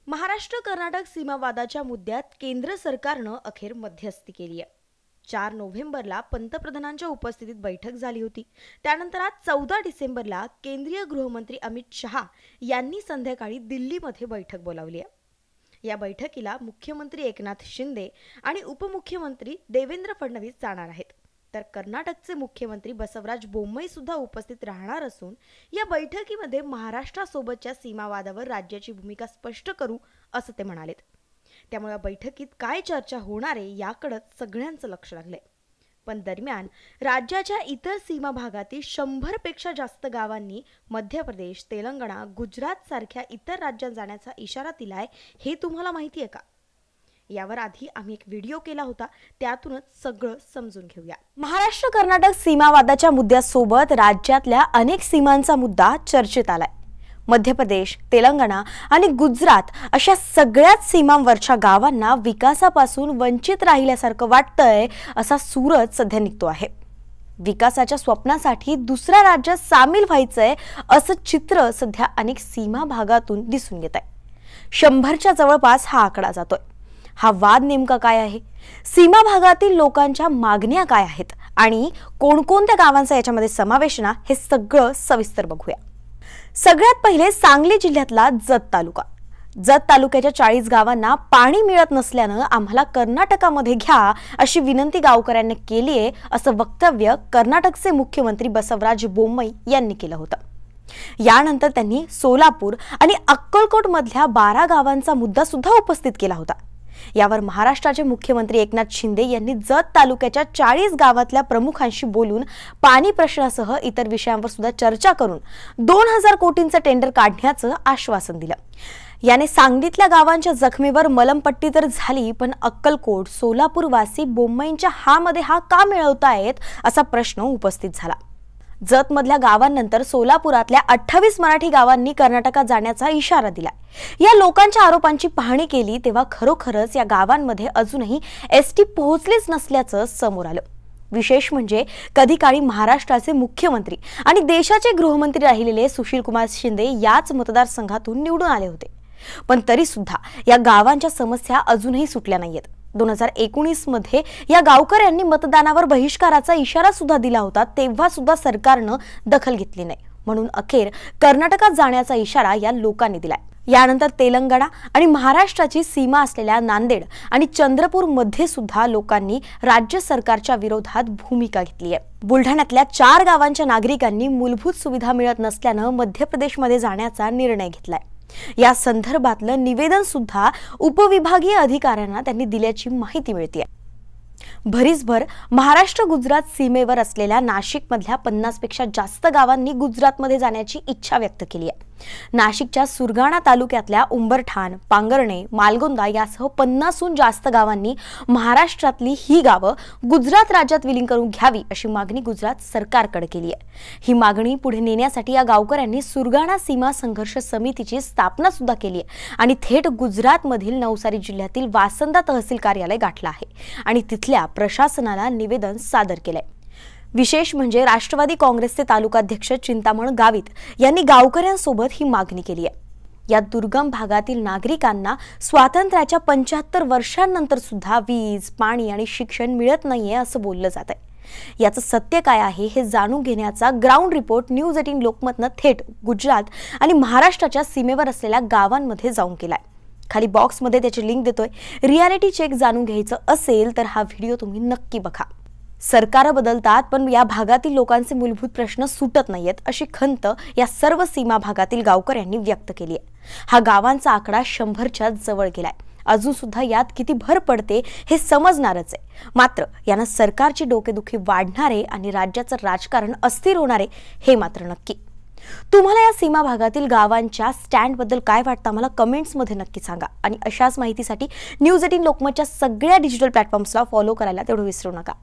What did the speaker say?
महाराष्ट्र कर्नाटक सीमावादाच्या मुद्द्यात केंद्र सरकारनं अखेर मध्यस्थी केली आहे। 4 नोव्हेंबरला पंतप्रधानांच्या उपस्थितीत बैठक झाली होती। त्यानंतर आज 14 डिसेंबरला केंद्रीय गृहमंत्री अमित शहा यांनी संध्याकाळी दिल्लीमध्ये बैठक बोलावली आहे। या बैठकीला मुख्यमंत्री एकनाथ शिंदे आणि उपमुख्यमंत्री देवेंद्र फडणवीस जाणार आहेत, तर कर्नाटकचे मुख्यमंत्री बसवराज बोम्मई सुद्धा उपस्थित राहणार असून या बैठकीमध्ये महाराष्ट्रासोबतच्या सीमावादावर राज्याची भूमिका स्पष्ट करू असं ते म्हणालेत। त्यामुळे या बैठकीत काय चर्चा होणार आहे याकडे सगळ्यांचं लक्ष लागलंय। पण दरम्यान राज्याच्या इतर सीमा भागातील 100 पेक्षा जास्त गावांनी मध्य प्रदेश, तेलंगणा, गुजरात सारख्या इतर राज्यात जाण्याचा इशारा दिलाय, हे तुम्हाला माहिती आहे का? यावर आधी आम्ही एक व्हिडिओ केला होता, त्यातूनच सगळं समजून घेऊया। महाराष्ट्र कर्नाटक सीमावादाच्या मुद्द्यासोबत राज्यातल्या अनेक सीमांचा मुद्दा चर्चेत आलाय। मध्य प्रदेश, तेलंगणा आणि गुजरात अशा सगळ्याच सीमांवरच्या गावांना विकासापासून वंचित राहिल्यासारखं वाटतंय असा सूरच सध्या निघतो आहे। विकासाच्या स्वप्नासाठी दुसऱ्या राज्यात सामील व्हायचंय असं चित्र सध्या अनेक सीमा भागातून दिसून येत आहे। 100च्या जवळपास हा आकडा जातोय। हा वाद नेमका काय आहे? सीमा भागातील लोकांच्या मागण्या काय आहेत आणि कोणकोणत्या गावांचा याच्यामध्ये समावेश ना, हे सगळं सविस्तर बघूया। सगळ्यात पहिले सांगली जिल्ह्यातला जत तालुका। जत तालुक्याच्या 40 गावांना पाणी मिळत नसल्यानं आम्हाला कर्नाटकामध्ये घ्या अशी विनंती गावकऱ्यांनी केली आहे, असं वक्तव्य कर्नाटकचे मुख्यमंत्री बसवराज बोम्मई यांनी केलं होतं। यानंतर त्यांनी सोलापूर आणि अक्कलकोट मधल्या 12 गावांचा मुद्दा सुद्धा उपस्थित केला होता। यावर महाराष्ट्राचे मुख्यमंत्री एकनाथ शिंदे यांनी जत तालुक्याच्या 40 गावातल्या प्रमुखांशी बोलून पाणी प्रश्नासह इतर विषयांवर सुद्धा चर्चा करून 2000 कोटींचं टेंडर काढण्याचं आश्वासन दिलं। याने सांगलीतल्या गावांच्या जखमीवर मलमपट्टी तर झाली, पण अक्कलकोट, सोलापूर वासी बोम्मईंच्या हामध्ये हा का मिळवतायत असा प्रश्न उपस्थित झाला। जत मधल्या गावांनंतर सोलापुरातल्या 28 मराठी गावांनी कर्नाटकात जाण्याचा इशारा दिलाय। या लोकांच्या आरोपांची पाहणी केली तेव्हा खरोखरच या गावांमध्ये अजूनही एसटी पोहोचलीच नसल्याचं समोर आलं। विशेष म्हणजे कधी काळी महाराष्ट्राचे मुख्यमंत्री आणि देशाचे गृहमंत्री राहिलेले सुशीलकुमार शिंदे याच मतदारसंघातून निवडून आले होते, पण तरी सुद्धा या गावांच्या समस्या अजूनही सुटल्या नाहीयेत। 2019 मध्ये या गावकऱ्यांनी मतदानावर बहिष्काराचा इशारा सुद्धा दिला होता, तेव्हा सुद्धा सरकारनं दखल घेतली नाही, म्हणून अखेर कर्नाटकात जाण्याचा इशारा या लोकांनी दिलाय। यानंतर तेलंगणा आणि महाराष्ट्राची सीमा असलेल्या नांदेड आणि चंद्रपूर मध्ये सुद्धा लोकांनी राज्य सरकारच्या विरोधात भूमिका घेतली आहे। बुलढाण्यातल्या 4 गावांच्या नागरिकांनी मूलभूत सुविधा मिळत नसल्यानं मध्य प्रदेशमध्ये जाण्याचा निर्णय घेतलाय। या संदर्भातलं निवेदन सुद्धा उपविभागीय अधिकाऱ्यांना त्यांनी दिल्याची माहिती मिळते। भरीसभर महाराष्ट्र गुजरात सीमेवर असलेल्या नाशिक मधल्या 50 पेक्षा जास्त गावांनी गुजरातमध्ये जाण्याची इच्छा व्यक्त केली आहे। नाशिकच्या सुरगाणा तालुक्यातल्या उंबरठाण, पांगरणे, मालगोंदा यासह 50हून जास्त गावांनी महाराष्ट्रातली ही गावं गुजरात राज्यात विलीन करून घ्यावी अशी मागणी गुजरात सरकारकडे केली आहे। ही मागणी पुढे नेण्यासाठी या गावकऱ्यांनी सुरगाणा सीमा संघर्ष समितीची स्थापना सुद्धा केली आहे आणि थेट गुजरातमधील नवसारी जिल्ह्यातील वासंदा तहसील कार्यालय गाठलं आहे आणि तिथल्या प्रशासनाला निवेदन सादर केलंय। विशेष म्हणजे राष्ट्रवादी काँग्रेसचे तालुकाध्यक्ष चिंतामण गावित यांनी गावकऱ्यांसोबत ही मागणी केली आहे। या दुर्गम भागातील नागरिकांना स्वातंत्र्याच्या 75 वर्षांनंतर सुद्धा वीज, पाणी आणि शिक्षण मिळत नाहीये असं बोललं जात आहे। याचं सत्य काय आहे हे जाणून घेण्याचा ग्राउंड रिपोर्ट न्यूज 18 लोकमतनं थेट गुजरात आणि महाराष्ट्राच्या सीमेवर असलेल्या गावांमध्ये जाऊन केलाय। खाली बॉक्समध्ये त्याची लिंक देतोय। रियालिटी चेक जाणून घ्यायचं असेल तर हा व्हिडिओ तुम्ही नक्की बघा। सरकार बदलतात पण या भागातील लोकांचे मूलभूत प्रश्न सुटत नाहीयेत अशी खंत या सर्व सीमा भागातील गावकऱ्यांनी व्यक्त केली आहे। हा गावांचा आकडा 100च्या जवळ गेलाय। अजून सुद्धा यात किती भर पडते हे समजणारच आहे, मात्र यानं सरकारची डोकेदुखी वाढणार आहे आणि राज्याचं राजकारण अस्थिर होणार आहे हे मात्र नक्की। तुम्हाला या सीमा भागातील गावांच्या स्टँड बद्दल काय वाटतं मला कमेंट्स मध्ये नक्की सांगा आणि अशाच माहितीसाठी न्यूज 18 लोकमतच्या सगळ्या डिजिटल प्लॅटफॉर्म्सला फॉलो करायला तेवढं विसरू नका।